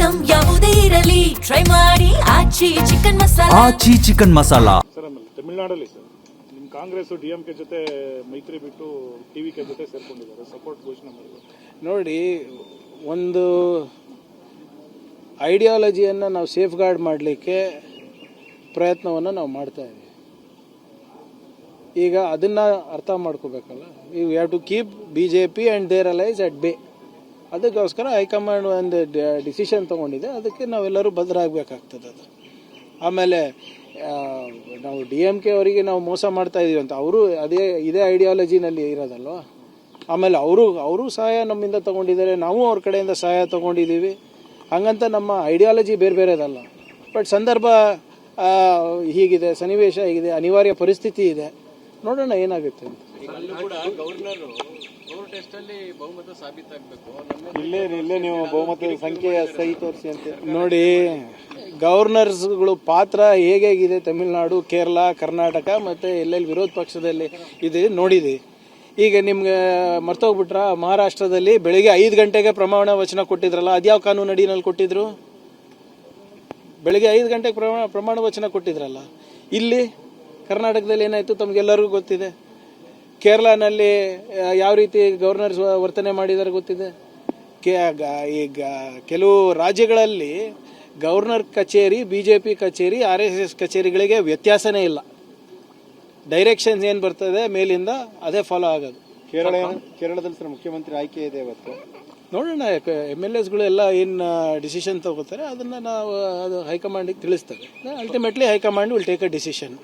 Item ಯಾವುದೇ ಇರಲಿ try ಮಾಡಿ ಆಚಿ ಚಿಕನ್ ಮಸಾಲಾ. ಸರ್ ಆಮೇಲೆ ತಮಿಳುನಾಡಲ್ಲಿ ಸರ್ ನಿಮ್ಮ ಕಾಂಗ್ರೆಸ್ ಡಿಎಂಕೆ ಜೊತೆ ಮೈತ್ರಿ ಬಿಟ್ಟು ಟಿವಿಕೆ ಜೊತೆ ಸೇರ್ಕೊಂಡಿದ್ದಾರೆ, ಸಪೋರ್ಟ್ ಘೋಷಣೆ ಮಾಡಿದ್ದಾರೆ. ನೋಡಿ, ಒಂದು ಐಡಿಯಾಲಜಿಯನ್ನು ನಾವು ಸೇಫ್ ಗಾರ್ಡ್ ಮಾಡಲಿಕ್ಕೆ ಪ್ರಯತ್ನವನ್ನು ನಾವು ಮಾಡ್ತಾ ಇದ್ದೀವಿ. ಈಗ ಅದನ್ನು ಅರ್ಥ ಮಾಡ್ಕೋಬೇಕಲ್ಲ. You have to keep BJP and their allies at bay. ಅದಕ್ಕೋಸ್ಕರ ಹೈಕಮಾಂಡ್ ಒಂದು ಡಿಸಿಷನ್ ತೊಗೊಂಡಿದೆ, ಅದಕ್ಕೆ ನಾವೆಲ್ಲರೂ ಬದ್ಧರಾಗಬೇಕಾಗ್ತದೆ. ಅದು ಆಮೇಲೆ ನಾವು DMK ಅವರಿಗೆ ನಾವು ಮೋಸ ಮಾಡ್ತಾ ಇದೀವಿ ಅಂತ ಅವರು ಇದೇ ಐಡಿಯಾಲಜಿನಲ್ಲಿ ಇರೋದಲ್ವ. ಆಮೇಲೆ ಅವರು ಸಹಾಯ ನಮ್ಮಿಂದ ತೊಗೊಂಡಿದ್ದಾರೆ, ನಾವು ಅವ್ರ ಕಡೆಯಿಂದ ಸಹಾಯ ತೊಗೊಂಡಿದ್ದೀವಿ. ಹಂಗಂತ ನಮ್ಮ ಐಡಿಯಾಲಜಿ ಬೇರೆ ಬೇರೆದಲ್ಲ. ಬಟ್ ಸಂದರ್ಭ ಹೀಗಿದೆ, ಸನ್ನಿವೇಶ ಹೀಗಿದೆ, ಅನಿವಾರ್ಯ ಪರಿಸ್ಥಿತಿ ಇದೆ. ನೋಡೋಣ ಏನಾಗುತ್ತೆ ಅಂತ. ಇಲ್ಲೇ ನೀವು ಬಹುಮತದ ಸಂಖ್ಯೆ ಸಹಿ ತೋರಿಸಿ ಅಂತ ನೋಡಿ, ಗವರ್ನರ್ಸ್ಗಳು ಪಾತ್ರ ಹೇಗಿದೆ ತಮಿಳುನಾಡು, ಕೇರಳ, ಕರ್ನಾಟಕ ಮತ್ತು ಎಲ್ಲೆಲ್ಲಿ ವಿರೋಧ ಪಕ್ಷದಲ್ಲಿ ಇದೆ ನೋಡಿದೆ. ಈಗ ನಿಮ್ಗೆ ಮರ್ತೋಗ್ಬಿಟ್ರ, ಮಹಾರಾಷ್ಟ್ರದಲ್ಲಿ ಬೆಳಿಗ್ಗೆ 5 ಗಂಟೆಗೆ ಪ್ರಮಾಣ ವಚನ ಕೊಟ್ಟಿದ್ರಲ್ಲ, ಅದ್ಯಾವ ಕಾನೂನು ಅಡಿನಲ್ಲಿ ಕೊಟ್ಟಿದ್ರು? ಬೆಳಿಗ್ಗೆ 5 ಗಂಟೆಗೆ ಪ್ರಮಾಣ ವಚನ ಕೊಟ್ಟಿದ್ರಲ್ಲ. ಇಲ್ಲಿ ಕರ್ನಾಟಕದಲ್ಲಿ ಏನಾಯಿತು ತಮಗೆಲ್ಲರಿಗೂ ಗೊತ್ತಿದೆ. ಕೇರಳನಲ್ಲಿ ಯಾವ ರೀತಿ ಗವರ್ನರ್ಸ್ ವರ್ತನೆ ಮಾಡಿದ್ದಾರೆ ಗೊತ್ತಿದೆ. ಈಗ ಕೆಲವು ರಾಜ್ಯಗಳಲ್ಲಿ ಗವರ್ನರ್ ಕಚೇರಿ, BJP ಕಚೇರಿ, RSS ಕಚೇರಿಗಳಿಗೆ ವ್ಯತ್ಯಾಸನೇ ಇಲ್ಲ. ಡೈರೆಕ್ಷನ್ಸ್ ಏನು ಬರ್ತದೆ ಮೇಲಿಂದ ಅದೇ ಫಾಲೋ ಆಗೋದು. ಕೇರಳದಲ್ಲಿ ಸರ್ ಮುಖ್ಯಮಂತ್ರಿ ಆಯ್ಕೆ ಇದೆ ಇವತ್ತು. ನೋಡೋಣ, MLAsಗಳು ಎಲ್ಲ ಏನು ಡಿಸಿಷನ್ ತಗೋತಾರೆ ಅದನ್ನು ನಾವು ಅದು ಹೈಕಮಾಂಡಿಗೆ ತಿಳಿಸ್ತೇವೆ. Ultimately high command will take a decision.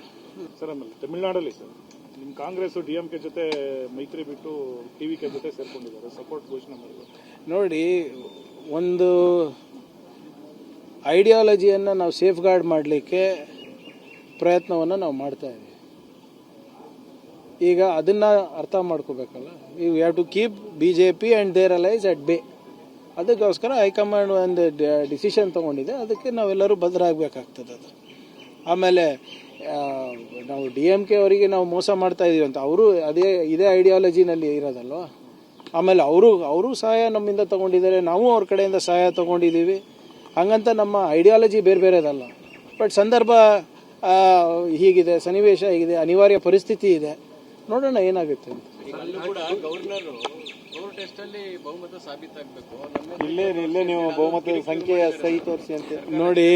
Sir ಆಮೇಲೆ ತಮಿಳುನಾಡಲ್ಲಿ ಸರ್ ನಿಮ್ಮ ಕಾಂಗ್ರೆಸ್ DMK ಜೊತೆ ಮೈತ್ರಿ ಬಿಟ್ಟು ಟಿವಿಕೆ ಜೊತೆ ಸೇರ್ಕೊಂಡಿದ್ದಾರೆ, ಸಪೋರ್ಟ್ ಘೋಷಣೆ ಮಾಡಿದ್ದಾರೆ. ನೋಡಿ, ಒಂದು ಐಡಿಯಾಲಜಿಯನ್ನು ನಾವು ಸೇಫ್ ಗಾರ್ಡ್ ಮಾಡಲಿಕ್ಕೆ ಪ್ರಯತ್ನವನ್ನು ನಾವು ಮಾಡ್ತಾ ಇದ್ದೀವಿ. ಈಗ ಅದನ್ನು ಅರ್ಥ ಮಾಡ್ಕೋಬೇಕಲ್ಲ. You have to keep BJP and their allies at bay. ಅದಕ್ಕೋಸ್ಕರ ಹೈಕಮಾಂಡ್ ಒಂದು ಡಿಸಿಷನ್ ತೊಗೊಂಡಿದೆ, ಅದಕ್ಕೆ ನಾವೆಲ್ಲರೂ ಬದ್ಧರಾಗಬೇಕಾಗ್ತದೆ. ಅದು ಆಮೇಲೆ ನಾವು DMK ಅವರಿಗೆ ನಾವು ಮೋಸ ಮಾಡ್ತಾ ಇದೀವಿ ಅಂತ ಅವರು ಇದೇ ಐಡಿಯಾಲಜಿನಲ್ಲಿ ಇರೋದಲ್ವ. ಆಮೇಲೆ ಅವರು ಸಹಾಯ ನಮ್ಮಿಂದ ತೊಗೊಂಡಿದ್ದಾರೆ, ನಾವು ಅವ್ರ ಕಡೆಯಿಂದ ಸಹಾಯ ತೊಗೊಂಡಿದ್ದೀವಿ. ಹಂಗಂತ ನಮ್ಮ ಐಡಿಯಾಲಜಿ ಬೇರೆ ಬೇರೆದಲ್ಲ. ಬಟ್ ಸಂದರ್ಭ ಹೀಗಿದೆ, ಸನ್ನಿವೇಶ ಹೀಗಿದೆ, ಅನಿವಾರ್ಯ ಪರಿಸ್ಥಿತಿ ಇದೆ. ನೋಡೋಣ ಏನಾಗುತ್ತೆ ಅಂತ. ಇಲ್ಲೇ ನೀವು ಬಹುಮತದ ಸಂಖ್ಯೆ ಸಹಿ ತೋರಿಸಿ ಅಂತ ನೋಡಿ,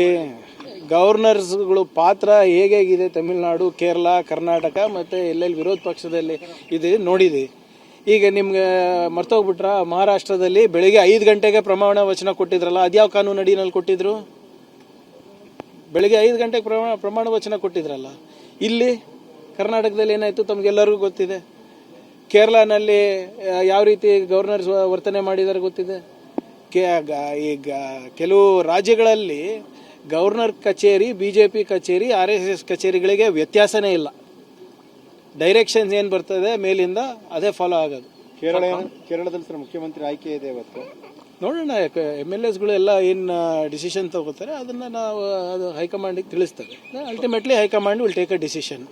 ಗವರ್ನರ್ಸ್ಗಳು ಪಾತ್ರ ಹೇಗಿದೆ ತಮಿಳುನಾಡು, ಕೇರಳ, ಕರ್ನಾಟಕ ಮತ್ತು ಎಲ್ಲೆಲ್ಲಿ ವಿರೋಧ ಪಕ್ಷದಲ್ಲಿ ಇದೆ ನೋಡಿದೆ. ಈಗ ನಿಮ್ಗೆ ಮರ್ತೋಗ್ಬಿಟ್ರ, ಮಹಾರಾಷ್ಟ್ರದಲ್ಲಿ ಬೆಳಿಗ್ಗೆ 5 ಗಂಟೆಗೆ ಪ್ರಮಾಣ ವಚನ ಕೊಟ್ಟಿದ್ರಲ್ಲ, ಅದ್ಯಾವ ಕಾನೂನು ಅಡಿನಲ್ಲಿ ಕೊಟ್ಟಿದ್ರು? ಬೆಳಿಗ್ಗೆ 5 ಗಂಟೆಗೆ ಪ್ರಮಾಣ ವಚನ ಕೊಟ್ಟಿದ್ರಲ್ಲ. ಇಲ್ಲಿ ಕರ್ನಾಟಕದಲ್ಲಿ ಏನಾಯಿತು ತಮಗೆಲ್ಲರಿಗೂ ಗೊತ್ತಿದೆ. ಕೇರಳನಲ್ಲಿ ಯಾವ ರೀತಿ ಗವರ್ನರ್ಸ್ ವರ್ತನೆ ಮಾಡಿದ್ದಾರೆ ಗೊತ್ತಿದೆ. ಈಗ ಕೆಲವು ರಾಜ್ಯಗಳಲ್ಲಿ ಗವರ್ನರ್ ಕಚೇರಿ, BJP ಕಚೇರಿ, RSS ಕಚೇರಿಗಳಿಗೆ ವ್ಯತ್ಯಾಸನೇ ಇಲ್ಲ. ಡೈರೆಕ್ಷನ್ಸ್ ಏನು ಬರ್ತದೆ ಮೇಲಿಂದ ಅದೇ ಫಾಲೋ ಆಗೋದು. ಕೇರಳದಲ್ಲಿ ಸರ್ ಮುಖ್ಯಮಂತ್ರಿ ಆಯ್ಕೆ ಇದೆ ಇವತ್ತು. ನೋಡೋಣ, MLAsಗಳು ಎಲ್ಲ ಏನು ಡಿಸಿಷನ್ ತಗೋತಾರೆ ಅದನ್ನು ನಾವು ಅದು ಹೈಕಮಾಂಡಿಗೆ ತಿಳಿಸ್ತೇವೆ. Ultimately high command will take a decision.